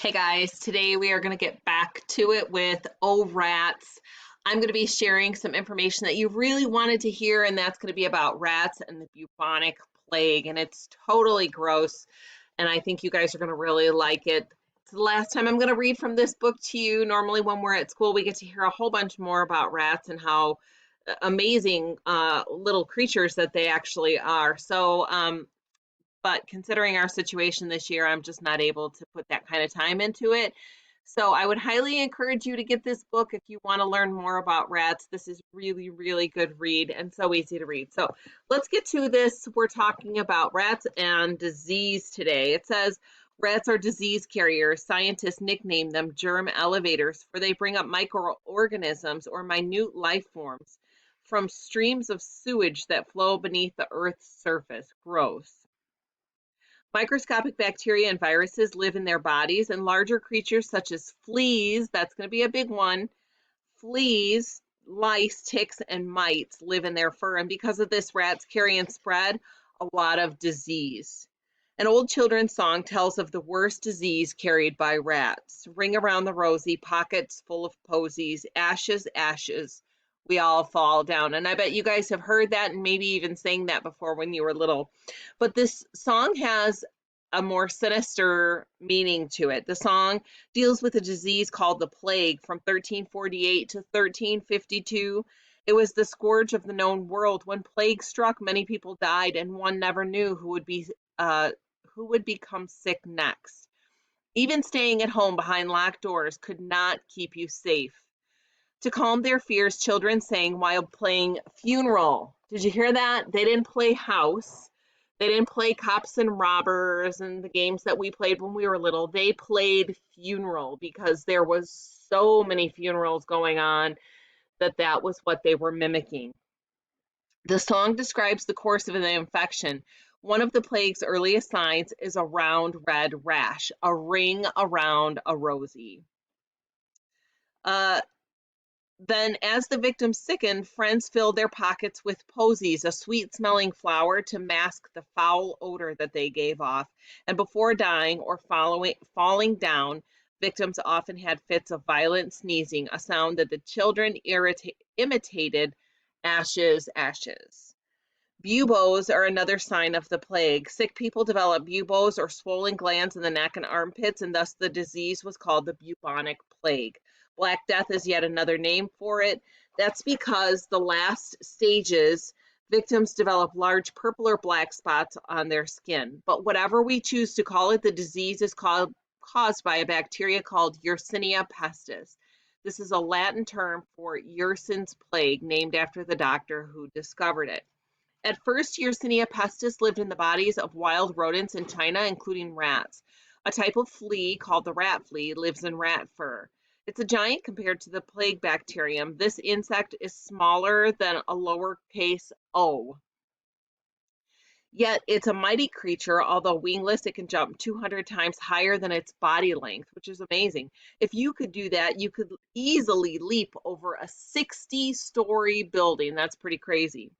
Hey guys, today we are going to get back to it with Oh Rats. I'm going to be sharing some information that you really wanted to hear, and that's going to be about rats and the bubonic plague. And it's totally gross, and I think you guys are going to really like it. It's the last time I'm going to read from this book to you. Normally, when we're at school, we get to hear a whole bunch more about rats and how amazing little creatures that they actually are. But considering our situation this year, I'm just not able to put that kind of time into it. So I would highly encourage you to get this book if you want to learn more about rats. This is really, really good read and so easy to read. So let's get to this. We're talking about rats and disease today. It says rats are disease carriers. Scientists nickname them germ elevators, for they bring up microorganisms or minute life forms from streams of sewage that flow beneath the Earth's surface. Gross. Microscopic bacteria and viruses live in their bodies, and larger creatures such as fleas, that's going to be a big one, fleas, lice, ticks, and mites live in their fur. And because of this, rats carry and spread a lot of disease. An old children's song tells of the worst disease carried by rats. Ring around the rosy, pockets full of posies, ashes, ashes, we all fall down. And I bet you guys have heard that and maybe even sang that before when you were little. But this song has a more sinister meaning to it. The song deals with a disease called the plague from 1348 to 1352. It was the scourge of the known world. When plague struck, many people died, and one never knew who would become sick next. Even staying at home behind locked doors could not keep you safe. To calm their fears, children sang while playing funeral. Did you hear that? They didn't play house. They didn't play cops and robbers and the games that we played when we were little. They played funeral because there was so many funerals going on that was what they were mimicking. The song describes the course of an infection. One of the plague's earliest signs is a round red rash, a ring around a rosy. Uh, Then, as the victims sickened, friends filled their pockets with posies, a sweet smelling flower to mask the foul odor that they gave off. And before dying or falling down, victims often had fits of violent sneezing, a sound that the children imitated ashes, ashes. Buboes are another sign of the plague. Sick people develop buboes or swollen glands in the neck and armpits, and thus the disease was called the bubonic plague. Black death is yet another name for it. That's because the last stages, victims develop large purple or black spots on their skin. But whatever we choose to call it, the disease is caused by a bacteria called Yersinia pestis. This is a Latin term for Yerson's plague, named after the doctor who discovered it. At first, Yersinia pestis lived in the bodies of wild rodents in China, including rats. A type of flea called the rat flea lives in rat fur. It's a giant compared to the plague bacterium. This insect is smaller than a lowercase o. Yet it's a mighty creature. Although wingless, it can jump 200 times higher than its body length, which is amazing. If you could do that, you could easily leap over a 60-story building. That's pretty crazy.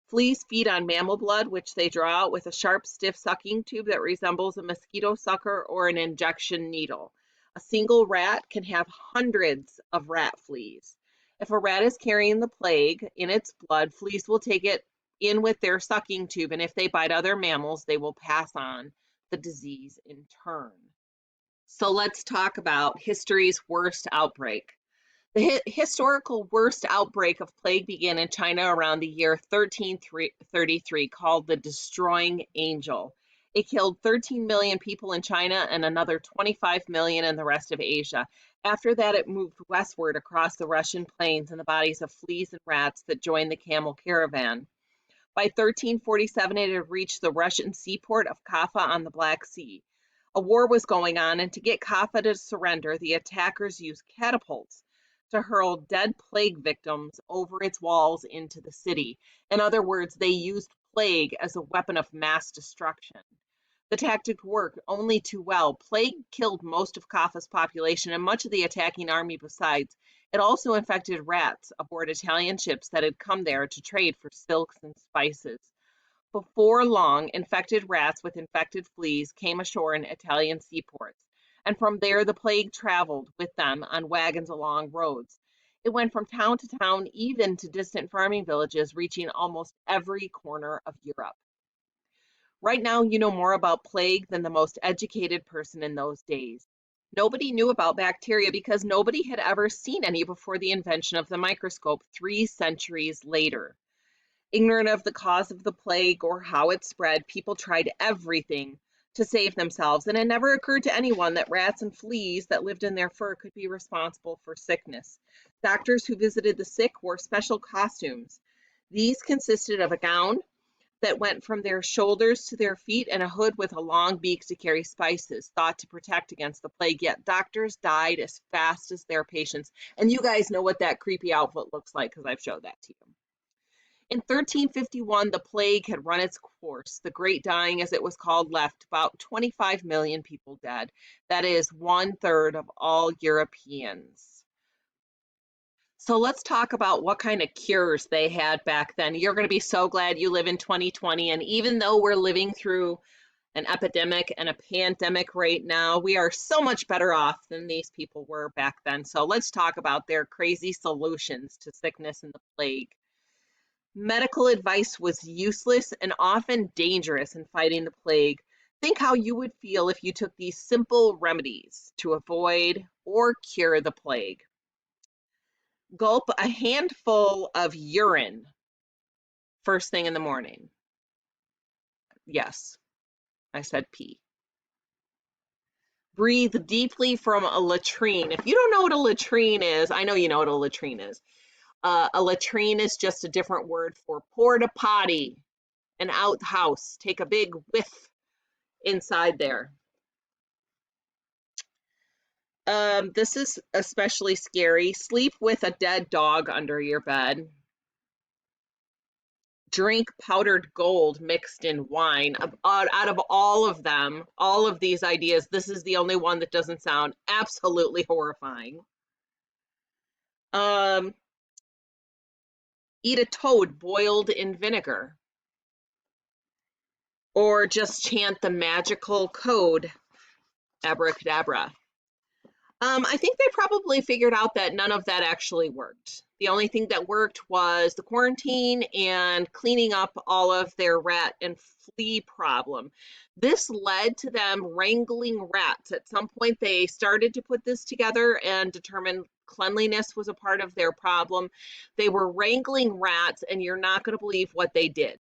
Fleas feed on mammal blood, which they draw out with a sharp, stiff sucking tube that resembles a mosquito sucker or an injection needle. A single rat can have hundreds of rat fleas. If a rat is carrying the plague in its blood, fleas will take it in with their sucking tube, and if they bite other mammals, they will pass on the disease in turn. So let's talk about history's worst outbreak. The historical worst outbreak of plague began in China around the year 1333, called the Destroying Angel. It killed 13 million people in China and another 25 million in the rest of Asia. After that, it moved westward across the Russian plains in the bodies of fleas and rats that joined the camel caravan. By 1347, it had reached the Russian seaport of Kaffa on the Black Sea. A war was going on, and to get Kaffa to surrender, the attackers used catapults to hurl dead plague victims over its walls into the city. In other words, they used plague as a weapon of mass destruction. The tactic worked only too well. Plague killed most of Kaffa's population and much of the attacking army besides. It also infected rats aboard Italian ships that had come there to trade for silks and spices. Before long, infected rats with infected fleas came ashore in Italian seaports. And from there, the plague traveled with them on wagons along roads. It went from town to town, even to distant farming villages, reaching almost every corner of Europe. Right now, you know more about plague than the most educated person in those days. Nobody knew about bacteria because nobody had ever seen any before the invention of the microscope 3 centuries later. Ignorant of the cause of the plague or how it spread, people tried everything to save themselves, and it never occurred to anyone that rats and fleas that lived in their fur could be responsible for sickness. Doctors who visited the sick wore special costumes. These consisted of a gown that went from their shoulders to their feet and a hood with a long beak to carry spices, thought to protect against the plague. Yet doctors died as fast as their patients. And you guys know what that creepy outfit looks like because I've showed that to you. In 1351, the plague had run its course. The Great Dying, as it was called, left about 25 million people dead. That is 1/3 of all Europeans. So let's talk about what kind of cures they had back then. You're going to be so glad you live in 2020. And even though we're living through an epidemic and a pandemic right now, we are so much better off than these people were back then. So let's talk about their crazy solutions to sickness and the plague. Medical advice was useless and often dangerous in fighting the plague. Think how you would feel if you took these simple remedies to avoid or cure the plague. Gulp a handful of urine first thing in the morning. Yes, I said pee. Breathe deeply from a latrine. If you don't know what a latrine is, I know you know what a latrine is. A latrine is just a different word for porta potty, an outhouse. Take a big whiff inside there. This is especially scary. Sleep with a dead dog under your bed. Drink powdered gold mixed in wine. Out of all of them, all of these ideas, this is the only one that doesn't sound absolutely horrifying. Eat a toad boiled in vinegar. Or just chant the magical code, abracadabra. I think they probably figured out that none of that actually worked. The only thing that worked was the quarantine and cleaning up all of their rat and flea problem. This led to them wrangling rats. At some point, they started to put this together and determined cleanliness was a part of their problem. They were wrangling rats, and you're not going to believe what they did.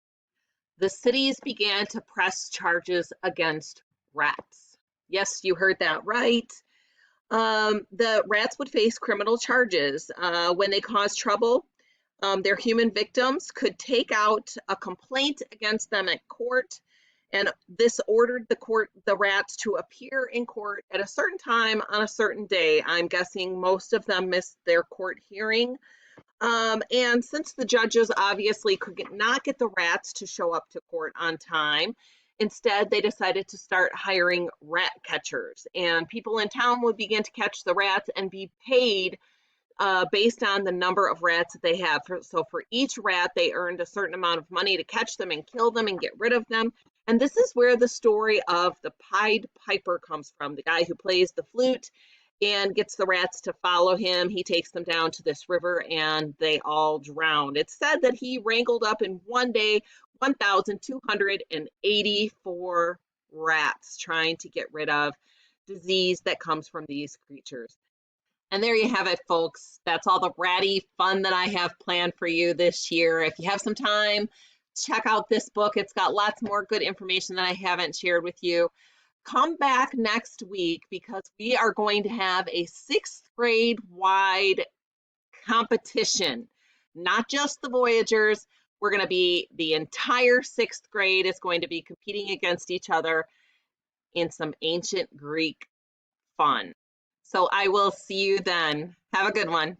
The cities began to press charges against rats. Yes, you heard that right. The rats would face criminal charges when they caused trouble. Their human victims could take out a complaint against them at court, and this ordered the rats to appear in court at a certain time on a certain day. I'm guessing most of them missed their court hearing. And since the judges obviously could not get the rats to show up to court on time, instead they decided to start hiring rat catchers. And people in town would begin to catch the rats and be paid based on the number of rats that they have. So for each rat, they earned a certain amount of money to catch them and kill them and get rid of them. And this is where the story of the Pied Piper comes from, the guy who plays the flute and gets the rats to follow him. He takes them down to this river and they all drown. It's said that he wrangled up in one day 1,284 rats trying to get rid of disease that comes from these creatures. And there you have it, folks. That's all the ratty fun that I have planned for you this year. If you have some time, check out this book. It's got lots more good information that I haven't shared with you. Come back next week because we are going to have a 6th grade wide competition, not just the Voyagers. We're going to be the entire 6th grade is going to be competing against each other in some ancient Greek fun. So I will see you then. Have a good one.